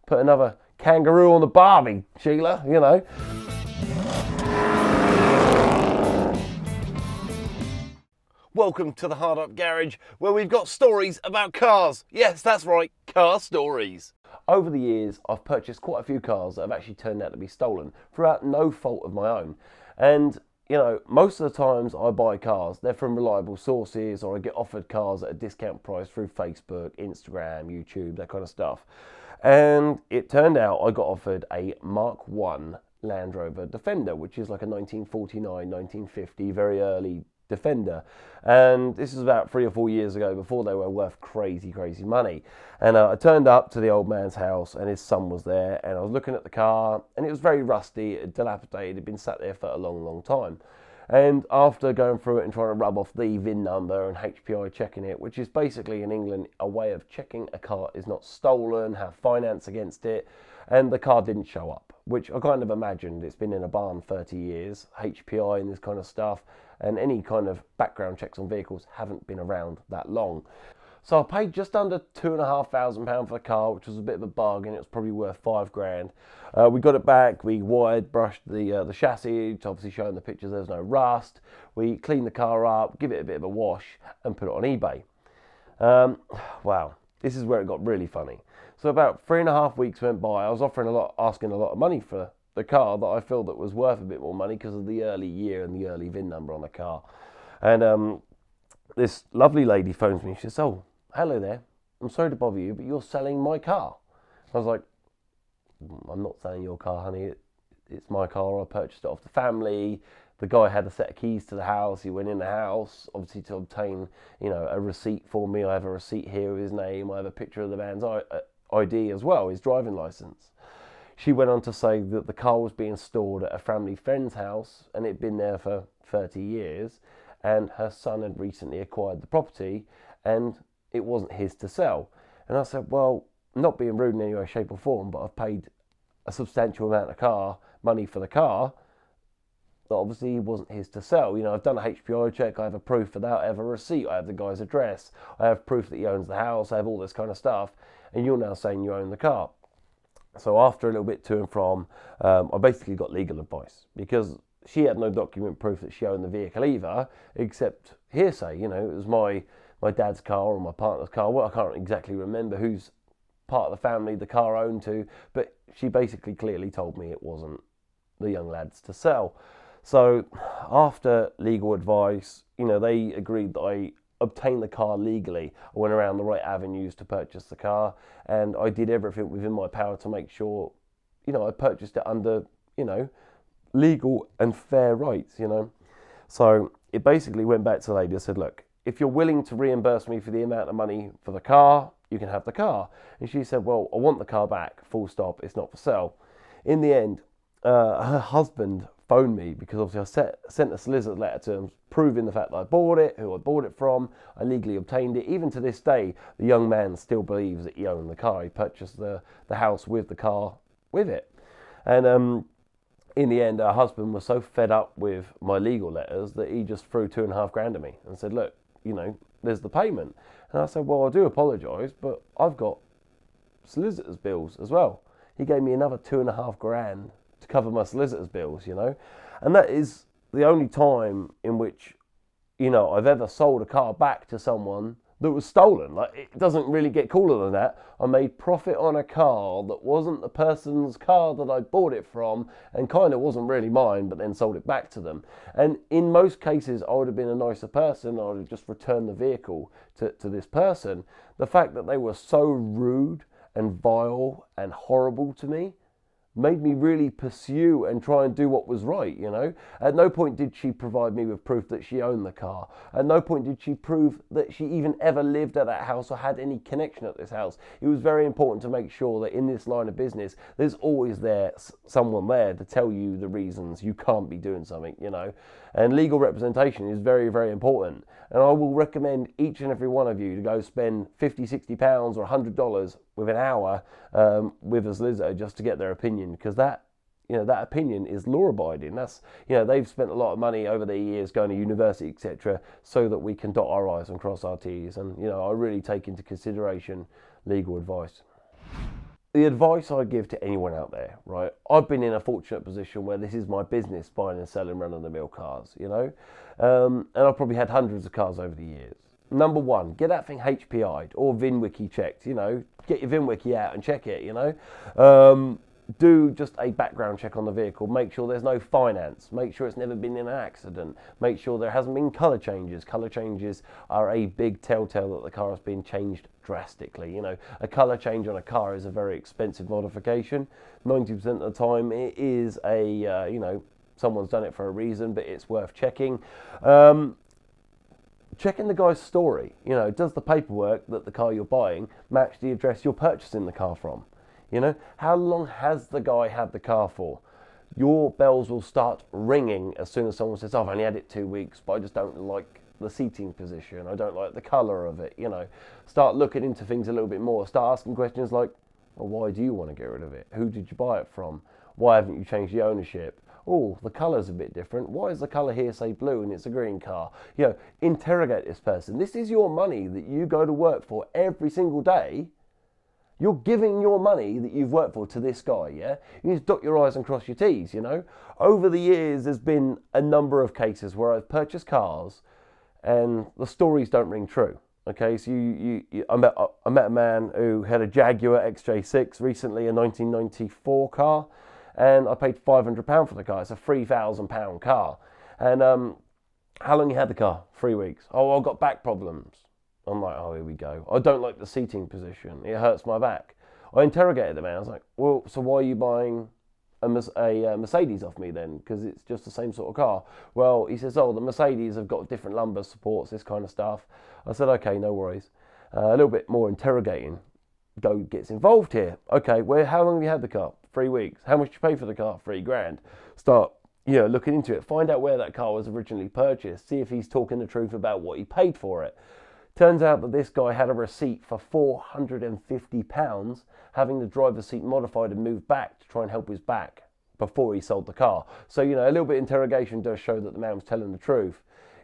put another kangaroo on the Barbie, Sheila, you know. Welcome to the Hard Up Garage, where we've got stories about cars. Yes, that's right, car stories. Over the years, I've purchased quite a few cars that have actually turned out to be stolen throughout no fault of my own. And, you know, most of the times I buy cars, they're from reliable sources, or I get offered cars at a discount price through Facebook, Instagram, YouTube, that kind of stuff. And it turned out I got offered a Mark 1 Landrover Defender, which is like a 1949, 1950, very early Defender. And this is about 3 or 4 years ago, before they were worth crazy money. And I turned up to the old man's house, and his son was there, and I was looking at the car, and it was very rusty, dilapidated, it had been sat there for a long time. And after going through it and trying to rub off the VIN number and HPI checking it, which is basically in England a way of checking a car is not stolen, have finance against it, and the car didn't show up, which I kind of imagined. It's been in a barn 30 years, HPI and this kind of stuff, and any kind of background checks on vehicles haven't been around that long. So I paid just under £2,500 for the car, which was a bit of a bargain. It was probably worth £5,000. We got it back, we wired, brushed the chassis, obviously showing the pictures there's no rust. We cleaned the car up, give it a bit of a wash, and put it on eBay. Wow, this is where it got really funny. So about 3.5 weeks went by. I was asking a lot of money for the car that I felt that was worth a bit more money because of the early year and the early VIN number on the car. And this lovely lady phones me. She says, "Oh, hello there. I'm sorry to bother you, but you're selling my car." I was like, "I'm not selling your car, honey. It's my car. I purchased it off the family. The guy had a set of keys to the house. He went in the house, obviously to obtain, you know, a receipt for me. I have a receipt here with his name. I have a picture of the man's ID as well, his driving license." She went on to say that the car was being stored at a family friend's house, and it'd been there for 30 years, and her son had recently acquired the property, and it wasn't his to sell. And I said, well, not being rude in any way, shape or form, but I've paid a substantial amount of money for the car that obviously wasn't his to sell. You know, I've done a HPI check, I have a proof for that, I have a receipt, I have the guy's address, I have proof that he owns the house, I have all this kind of stuff, and you're now saying you own the car. So after a little bit to and from, I basically got legal advice, because she had no document proof that she owned the vehicle either, except hearsay. You know, it was my dad's car or my partner's car. Well, I can't exactly remember whose part of the family the car owned to, but she basically clearly told me it wasn't the young lad's to sell. So after legal advice, you know, they agreed that I obtained the car legally. I went around the right avenues to purchase the car, and I did everything within my power to make sure, you know, I purchased it under, you know, legal and fair rights, you know. So it basically went back to the lady. I said, look, if you're willing to reimburse me for the amount of money for the car, you can have the car. And she said, well, I want the car back, full stop, it's not for sale. In the end, her husband phoned me, because obviously I sent a solicitor letter to him proving the fact that I bought it, who I bought it from, I legally obtained it. Even to this day, the young man still believes that he owned the car. He purchased the house with the car with it. And in the end, her husband was so fed up with my legal letters that he just threw £2,500 at me and said, look, you know, there's the payment. And I said, well, I do apologise, but I've got solicitor's bills as well. He gave me another £2,500 to cover my solicitor's bills, you know. And that is the only time in which, you know, I've ever sold a car back to someone that was stolen. Like, it doesn't really get cooler than that. I made profit on a car that wasn't the person's car that I bought it from, and kind of wasn't really mine, but then sold it back to them. And in most cases, I would have been a nicer person. I would have just returned the vehicle to this person. The fact that they were so rude and vile and horrible to me made me really pursue and try and do what was right, you know. At no point did she provide me with proof that she owned the car. At no point did she prove that she even ever lived at that house or had any connection at this house. It was very important to make sure that in this line of business, there's always someone there to tell you the reasons you can't be doing something, you know. And legal representation is very, very important. And I will recommend each and every one of you to go spend £50, £60 or $100 with an hour with a solicitor just to get their opinion, because that, you know, that opinion is law abiding. That's, you know, they've spent a lot of money over the years going to university, etc., so that we can dot our I's and cross our T's. And, you know, I really take into consideration legal advice. the advice I give to anyone out there, right? I've been in a fortunate position where this is my business, buying and selling run-of-the-mill cars, you know? And I've probably had hundreds of cars over the years. Number one, get that thing HPI'd or VinWiki checked, you know? Get your VinWiki out and check it, you know? Do just a background check on the vehicle. Make sure there's no finance. Make sure it's never been in an accident. Make sure there hasn't been colour changes. Colour changes are a big telltale that the car has been changed drastically. You know, a colour change on a car is a very expensive modification. 90% of the time it is a, you know, someone's done it for a reason, but it's worth checking. Checking the guy's story. You know, does the paperwork that the car you're buying match the address you're purchasing the car from? You know, how long has the guy had the car for? Your bells will start ringing as soon as someone says, oh, I've only had it 2 weeks, but I just don't like the seating position. I don't like the colour of it, you know. Start looking into things a little bit more. Start asking questions like, well, why do you want to get rid of it? Who did you buy it from? Why haven't you changed the ownership? Oh, the colour's a bit different. Why is the colour here say blue and it's a green car? You know, interrogate this person. This is your money that you go to work for every single day. You're giving your money that you've worked for to this guy, yeah? You need to dot your I's and cross your T's, you know? Over the years, there's been a number of cases where I've purchased cars and the stories don't ring true, okay? So I met a man who had a Jaguar XJ6 recently, a 1994 car, and I paid £500 for the car. It's a £3,000 car. And how long you had the car? 3 weeks. Oh, I've got back problems. I'm like, oh, here we go. I don't like the seating position. It hurts my back. I interrogated the man. I was like, well, so why are you buying a Mercedes off me then? Because it's just the same sort of car. Well, he says, oh, the Mercedes have got different lumbar supports, this kind of stuff. I said, okay, no worries. A little bit more interrogating gets involved here. Okay, well, how long have you had the car? 3 weeks. How much did you pay for the car? $3,000. Start, you know, looking into it. Find out where that car was originally purchased. See if he's talking the truth about what he paid for it. Turns out that this guy had a receipt for £450 having the driver's seat modified and moved back to try and help his back before he sold the car. So, you know, a little bit of interrogation does show that the man was telling the truth.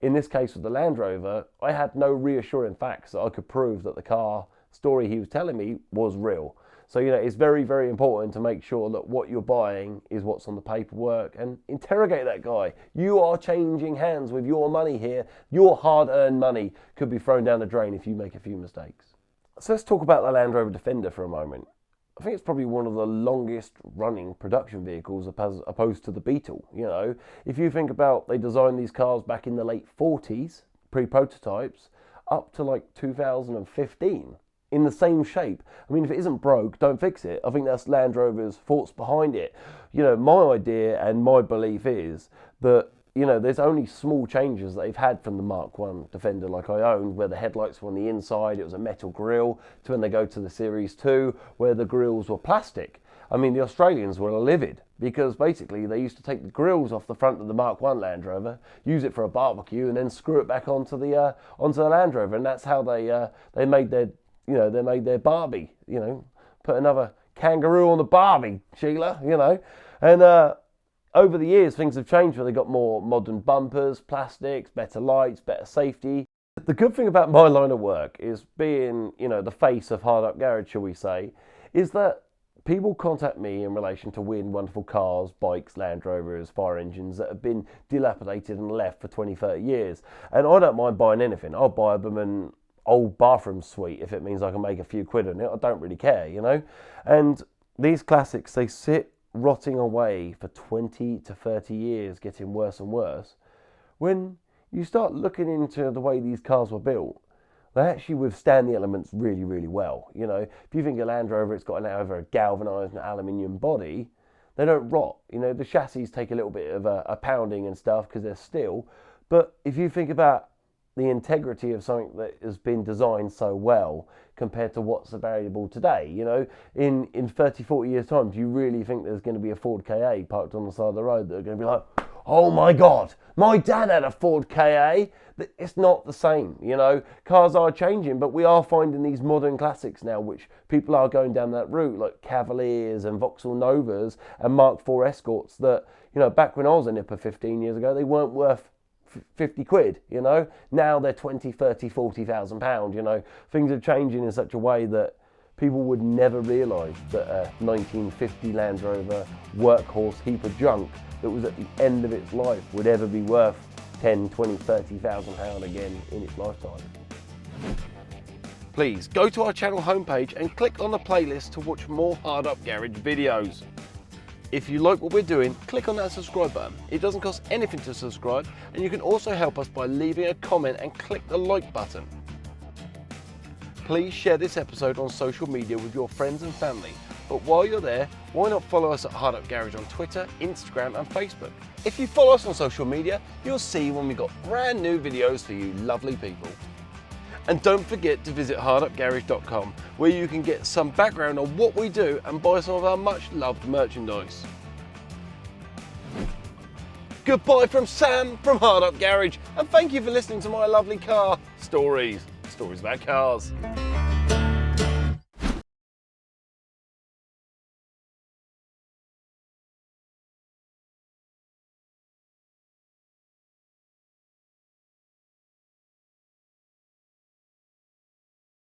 In this case with the Land Rover, I had no reassuring facts that I could prove that the car story he was telling me was real. So, you know, it's very, very important to make sure that what you're buying is what's on the paperwork and interrogate that guy. You are changing hands with your money here. Your hard-earned money could be thrown down the drain if you make a few mistakes. So let's talk about the Land Rover Defender for a moment. I think it's probably one of the longest running production vehicles opposed to the Beetle. You know, if you think about, they designed these cars back in the late 40s, pre-prototypes, up to like 2015. In the same shape. I mean, if it isn't broke, don't fix it. I think that's Land Rover's thoughts behind it. You know, my idea and my belief is that, you know, there's only small changes that they've had from the Mark 1 Defender like I owned, where the headlights were on the inside, it was a metal grille, to when they go to the Series 2, where the grills were plastic. I mean, the Australians were livid because basically they used to take the grills off the front of the Mark 1 Land Rover, use it for a barbecue, and then screw it back onto the Land Rover, and that's how they made their, you know, they made their Barbie, you know, put another kangaroo on the Barbie, Sheila, you know. And over the years, things have changed where they got more modern bumpers, plastics, better lights, better safety. The good thing about my line of work is being, you know, the face of Hard Up Garage, shall we say, is that people contact me in relation to weird and wonderful cars, bikes, Land Rovers, fire engines that have been dilapidated and left for 20, 30 years. And I don't mind buying anything. I'll buy them and old bathroom suite if it means I can make a few quid on it. I don't really care, you know. And these classics, they sit rotting away for 20 to 30 years, getting worse and worse. When you start looking into the way these cars were built, they actually withstand the elements really, really well. You know, if you think a Land Rover, it's got over a galvanised and aluminium body, they don't rot. You know, the chassis take a little bit of a pounding and stuff because they're steel. But if you think about the integrity of something that has been designed so well compared to what's available today, you know, in 30, 40 years time, do you really think there's going to be a Ford KA parked on the side of the road that are going to be like, oh my God, my dad had a Ford KA? It's not the same, you know. Cars are changing, but we are finding these modern classics now, which people are going down that route, like Cavaliers and Vauxhall Novas and Mark IV Escorts that, you know, back when I was a nipper 15 years ago, they weren't worth 50 quid, you know. Now they're 20, 30, 40,000 pounds, you know. Things are changing in such a way that People would never realise that a 1950 Land Rover workhorse heap of junk that was at the end of its life would ever be worth 10, 20, 30,000 pounds again in its lifetime. Please go to our channel homepage and click on the playlist to watch more Hard Up Garage videos. If you like what we're doing, click on that subscribe button. It doesn't cost anything to subscribe, and you can also help us by leaving a comment and click the like button. Please share this episode on social media with your friends and family. But while you're there, why not follow us at Hard Up Garage on Twitter, Instagram and Facebook. If you follow us on social media, you'll see when we've got brand new videos for you lovely people. And don't forget to visit hardupgarage.com, where you can get some background on what we do and buy some of our much loved merchandise. Goodbye from Sam from Hard Up Garage, and thank you for listening to my lovely car stories about cars.